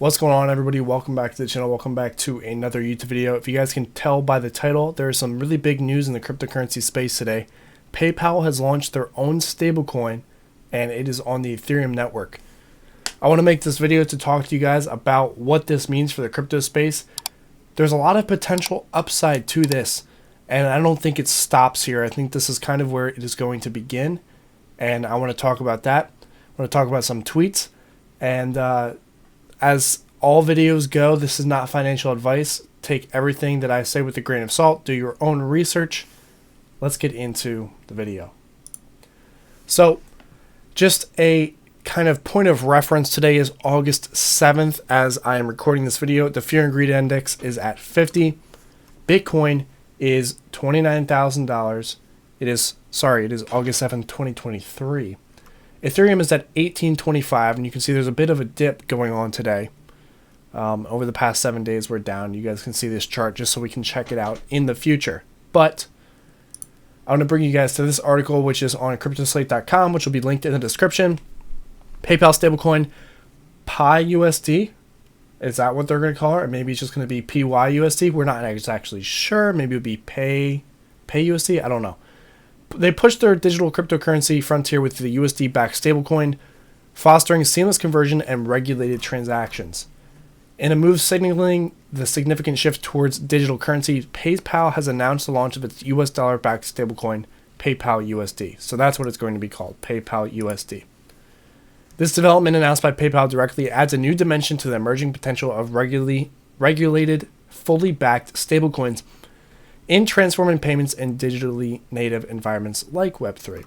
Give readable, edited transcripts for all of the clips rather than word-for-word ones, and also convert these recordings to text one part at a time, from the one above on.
What's going on, everybody? Welcome back to the channel. Welcome back to another YouTube video. If you guys can tell by the title, there is some really big news in the cryptocurrency space today. PayPal has launched their own stablecoin, and it is on the Ethereum network. I want to make this video to talk to you guys about what this means for the crypto space. There's a lot of potential upside to this, and I don't think it stops here. I think this is kind of where it is going to begin, and I want to talk about that. I want to talk about some tweets, and as all videos go, this is not financial advice. Take everything that I say with a grain of salt. Do your own research. Let's get into the video. So, just a kind of point of reference, today is August 7th as I am recording this video. The Fear and Greed Index is at 50. Bitcoin is $29,000. It is August 7th, 2023. Ethereum is at 1825, and you can see there's a bit of a dip going on today. Over the past 7 days, we're down. You guys can see this chart just so we can check it out in the future. But I want to bring you guys to this article, which is on cryptoslate.com, which will be linked in the description. PayPal stablecoin PYUSD. Is that what they're going to call it? Or maybe it's just going to be PYUSD. We're not actually sure. Maybe it would be PayUSD. I don't know. They pushed their digital cryptocurrency frontier with the USD-backed stablecoin, fostering seamless conversion and regulated transactions. In a move signaling the significant shift towards digital currency, PayPal has announced the launch of its US dollar-backed stablecoin, PayPal USD. So that's what it's going to be called, PayPal USD. This development announced by PayPal directly adds a new dimension to the emerging potential of regulated, fully backed stablecoins in transforming payments in digitally native environments like Web3.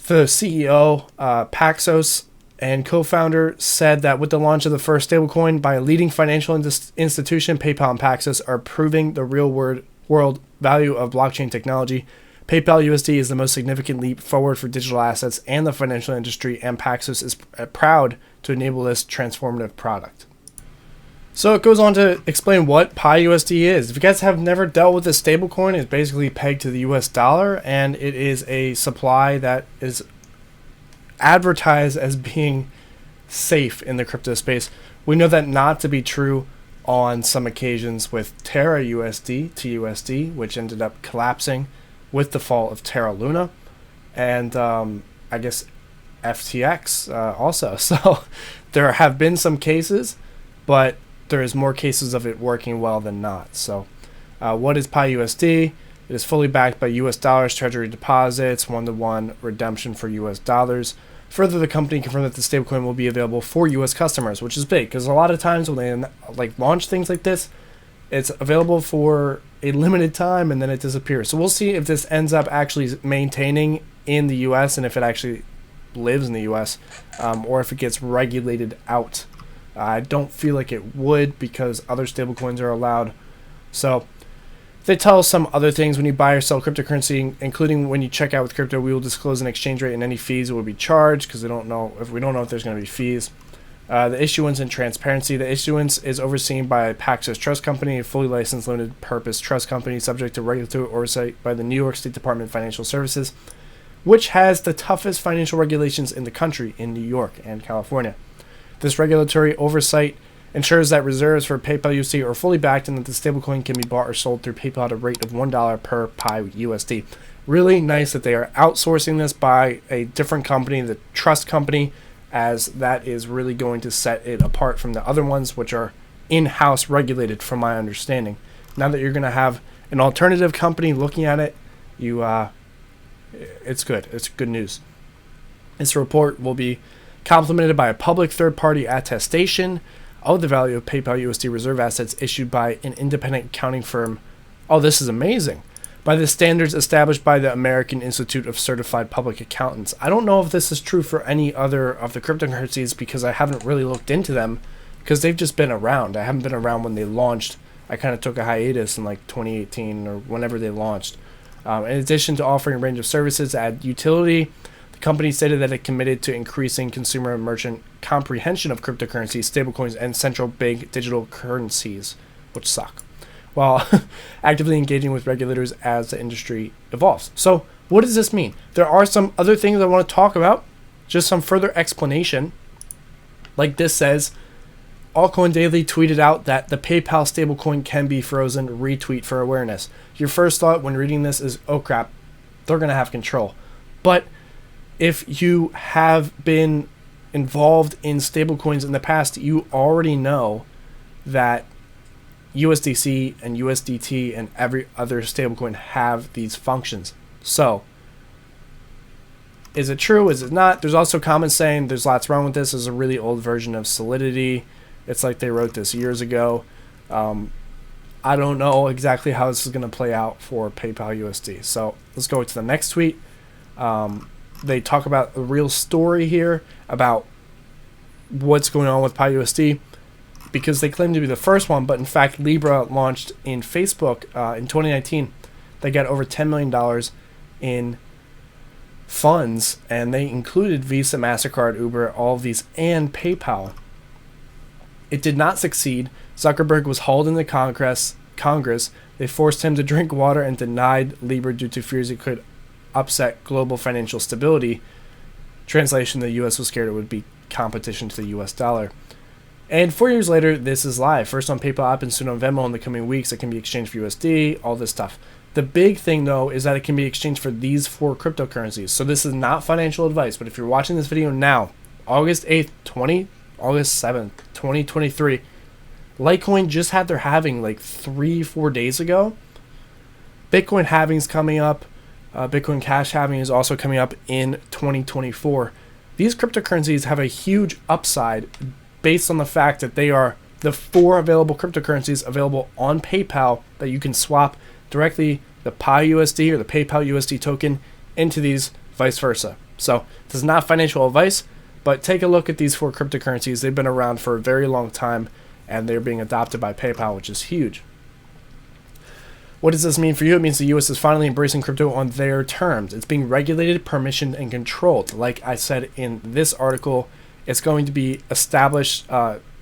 The CEO, Paxos, and co-founder said that with the launch of the first stablecoin by a leading financial institution, PayPal and Paxos are proving the real-world value of blockchain technology. PayPal USD is the most significant leap forward for digital assets and the financial industry, and Paxos is proud to enable this transformative product. So it goes on to explain what PYUSD is. If you guys have never dealt with this stablecoin, it's basically pegged to the US dollar, and it is a supply that is advertised as being safe in the crypto space. We know that not to be true on some occasions with Terra USD, TUSD, which ended up collapsing with the fall of Terra Luna, and I guess FTX also. So there have been some cases, but there is more cases of it working well than not. So what is PYUSD? It is fully backed by US dollars, treasury deposits, one-to-one redemption for US dollars. Further, the company confirmed that the stablecoin will be available for US customers, which is big because a lot of times when they launch things like this, it's available for a limited time and then it disappears. So we'll see if this ends up actually maintaining in the US and if it actually lives in the US, or if it gets regulated out. I don't feel like it would because other stablecoins are allowed. So they tell us some other things when you buy or sell cryptocurrency, including when you check out with crypto, we will disclose an exchange rate and any fees will be charged because we don't know if there's going to be fees. The issuance and transparency. The issuance is overseen by Paxos Trust Company, a fully licensed limited purpose trust company subject to regulatory oversight by the New York State Department of Financial Services, which has the toughest financial regulations in the country in New York and California. This regulatory oversight ensures that reserves for PayPal USD are fully backed and that the stablecoin can be bought or sold through PayPal at a rate of $1 per PYUSD. Really nice that they are outsourcing this by a different company, the Trust Company, as that is really going to set it apart from the other ones, which are in-house regulated from my understanding. Now that you're going to have an alternative company looking at it, it's good. It's good news. This report will be complemented by a public third-party attestation of the value of PayPal USD reserve assets issued by an independent accounting firm. Oh, this is amazing. By the standards established by the American Institute of Certified Public Accountants. I don't know if this is true for any other of the cryptocurrencies because I haven't really looked into them because they've just been around. I haven't been around when they launched. I kind of took a hiatus in like 2018 or whenever they launched. In addition to offering a range of services at utility, the company stated that it committed to increasing consumer and merchant comprehension of cryptocurrencies, stablecoins, and central bank digital currencies, which suck, while actively engaging with regulators as the industry evolves. So what does this mean? There are some other things I want to talk about, just some further explanation. Like this says, Altcoin Daily tweeted out that the PayPal stablecoin can be frozen. Retweet for awareness. Your first thought when reading this is, oh crap, they're going to have control. But if you have been involved in stablecoins in the past, you already know that USDC and USDT and every other stablecoin have these functions. So, is it true? Is it not? There's also comments saying there's lots wrong with this. This is a really old version of Solidity. It's like they wrote this years ago. I don't know exactly how this is going to play out for PayPal USD. So let's go to the next tweet. They talk about the real story here about what's going on with PyUSD, because they claim to be the first one, but in fact Libra launched in Facebook in 2019. They got over $10 million in funds, and they included Visa, MasterCard, Uber, all of these, and PayPal. It did not succeed. Zuckerberg was hauled into Congress. They forced him to drink water and denied Libra due to fears it could upset global financial stability. Translation, the U.S. was scared it would be competition to the U.S. dollar. And 4 years later, this is live. First on PayPal app and soon on Venmo in the coming weeks. It can be exchanged for USD, all this stuff. The big thing, though, is that it can be exchanged for these 4 cryptocurrencies. So this is not financial advice, but if you're watching this video now, August 7th, 2023, Litecoin just had their halving like 3-4 days ago. Bitcoin halving's coming up. Bitcoin Cash halving is also coming up in 2024. These cryptocurrencies have a huge upside based on the fact that they are the 4 available cryptocurrencies available on PayPal that you can swap directly the PyUSD or the PayPal USD token into these, vice versa. So this is not financial advice, but take a look at these 4 cryptocurrencies. They've been around for a very long time, and they're being adopted by PayPal, which is huge. What does this mean for you? It means the U.S. is finally embracing crypto on their terms. It's being regulated, permissioned, and controlled. Like I said in this article, it's going to be established,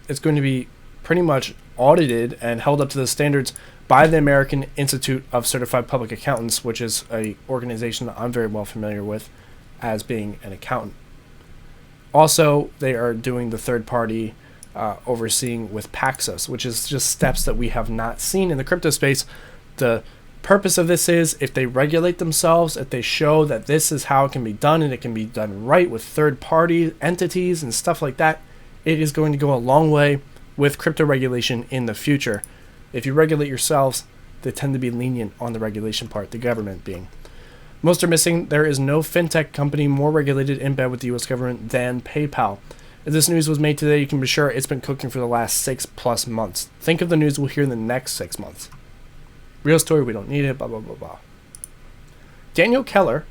it's going to be pretty much audited and held up to the standards by the American Institute of Certified Public Accountants, which is an organization that I'm very well familiar with as being an accountant. Also, they are doing the third-party overseeing with Paxos, which is just steps that we have not seen in the crypto space. The purpose of this is if they regulate themselves, if they show that this is how it can be done and it can be done right with third-party entities and stuff like that, it is going to go a long way with crypto regulation in the future. If you regulate yourselves, they tend to be lenient on the regulation part, the government being. Most are missing. There is no fintech company more regulated in bed with the U.S. government than PayPal. If this news was made today, you can be sure it's been cooking for the last 6+ months. Think of the news we'll hear in the next 6 months. Real story, we don't need it, blah, blah, blah, blah. Daniel Keller,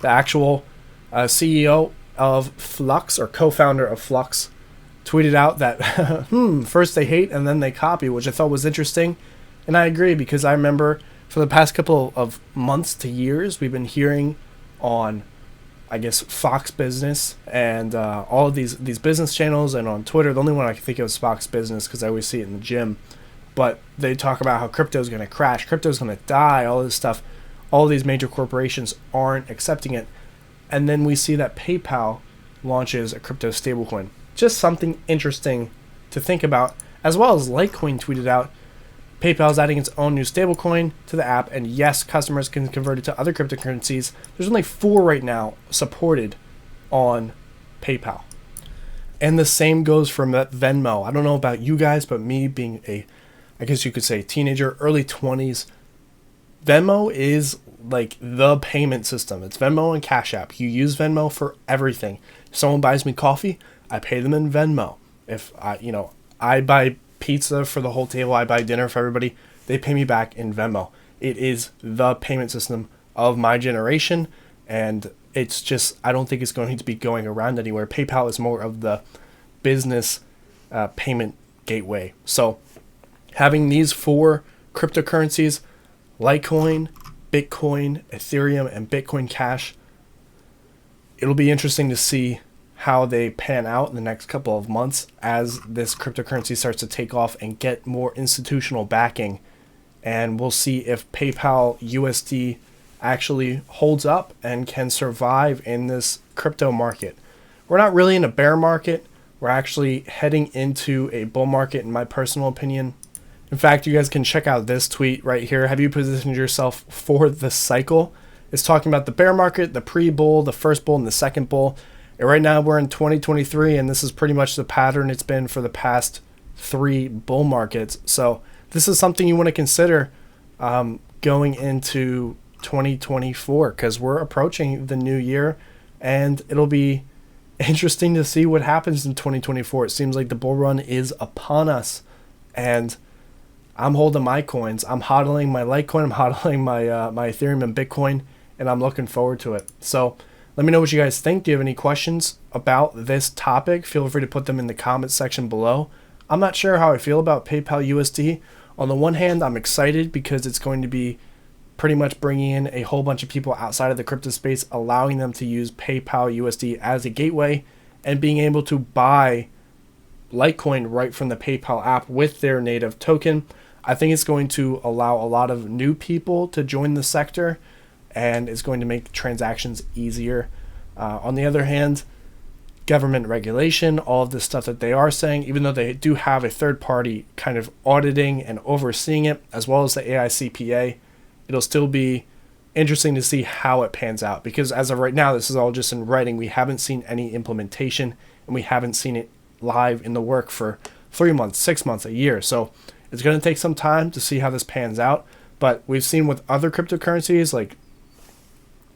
the actual CEO of Flux, or co-founder of Flux, tweeted out that, first they hate and then they copy, which I thought was interesting. And I agree, because I remember for the past couple of months to years, we've been hearing on, I guess, Fox Business and all of these business channels, and on Twitter. The only one I can think of is Fox Business because I always see it in the gym. But they talk about how crypto is going to crash, crypto is going to die, all this stuff. All these major corporations aren't accepting it. And then we see that PayPal launches a crypto stablecoin. Just something interesting to think about. As well as Litecoin tweeted out, PayPal is adding its own new stablecoin to the app. And yes, customers can convert it to other cryptocurrencies. There's only 4 right now supported on PayPal. And the same goes for Venmo. I don't know about you guys, but me being I guess you could say teenager, early 20s, Venmo is like the payment system. It's Venmo and Cash App. You use Venmo for everything. If someone buys me coffee, I pay them in Venmo. If I buy pizza for the whole table, I buy dinner for everybody, they pay me back in Venmo. It is the payment system of my generation, and it's just, I don't think it's going to be going around anywhere. PayPal is more of the business payment gateway. So having these 4 cryptocurrencies, Litecoin, Bitcoin, Ethereum, and Bitcoin Cash, it'll be interesting to see how they pan out in the next couple of months as this cryptocurrency starts to take off and get more institutional backing. And we'll see if PayPal USD actually holds up and can survive in this crypto market. We're not really in a bear market. we're actually heading into a bull market in my personal opinion. In fact, you guys can check out this tweet right here. Have you positioned yourself for the cycle? It's talking about the bear market, the pre-bull, the first bull, and the second bull. And right now we're in 2023, and this is pretty much the pattern it's been for the past 3 bull markets. So this is something you want to consider going into 2024, because we're approaching the new year, and it'll be interesting to see what happens in 2024. It seems like the bull run is upon us, and I'm holding my coins. I'm hodling my Litecoin. I'm hodling my Ethereum and Bitcoin, and I'm looking forward to it. So let me know what you guys think. Do you have any questions about this topic? Feel free to put them in the comments section below. I'm not sure how I feel about PayPal USD. On the one hand, I'm excited because it's going to be pretty much bringing in a whole bunch of people outside of the crypto space, allowing them to use PayPal USD as a gateway and being able to buy Litecoin right from the PayPal app with their native token. I think it's going to allow a lot of new people to join the sector, and it's going to make transactions easier. On the other hand, government regulation, all of the stuff that they are saying, even though they do have a third party kind of auditing and overseeing it, as well as the AICPA, it'll still be interesting to see how it pans out, because as of right now, this is all just in writing. We haven't seen any implementation, and we haven't seen it live in the work for 3 months, 6 months, a year. So it's going to take some time to see how this pans out. But we've seen with other cryptocurrencies like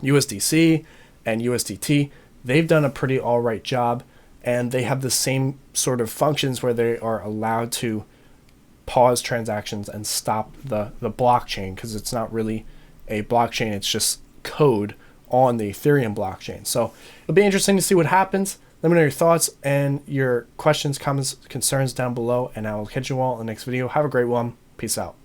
USDC and USDT, they've done a pretty all right job, and they have the same sort of functions where they are allowed to pause transactions and stop the blockchain, because it's not really a blockchain, it's just code on the Ethereum blockchain. So it'll be interesting to see what happens. Let me know your thoughts and your questions, comments, concerns down below, and I will catch you all in the next video. Have a great one. Peace out.